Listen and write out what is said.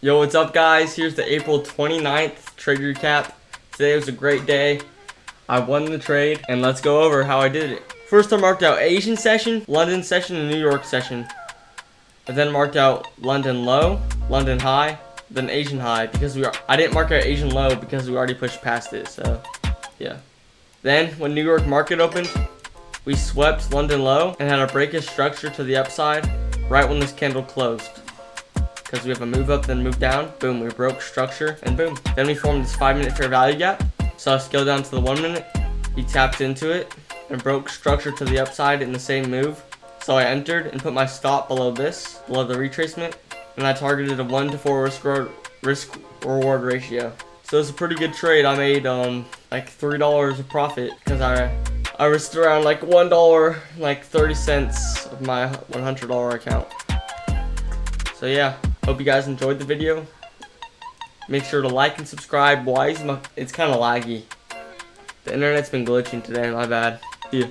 Yo, what's up guys? Here's the April 29th trade recap. Today was a great day. I won the trade, and let's go over how I did it. First I marked out Asian session, London session, and New York session. I then marked out London low, London high, then Asian high because I didn't mark out Asian low because we already pushed past it, so yeah. Then when New York market opened, we swept London low and had a breakish structure to the upside right when this candle closed. Because we have a move up then move down, boom, we broke structure and boom. Then we formed this 5-minute fair value gap. Saw a scale down to the 1 minute, we tapped into it and broke structure to the upside in the same move. So I entered and put my stop below this, below the retracement, and I targeted a 1 to 4 risk reward ratio. So it's a pretty good trade. I made like $3 of profit because I risked around like $1, like 30 cents of my $100 account. So yeah, hope you guys enjoyed the video. Make sure to like and subscribe. Why is it's kind of laggy. The internet's been glitching today, my bad. See ya.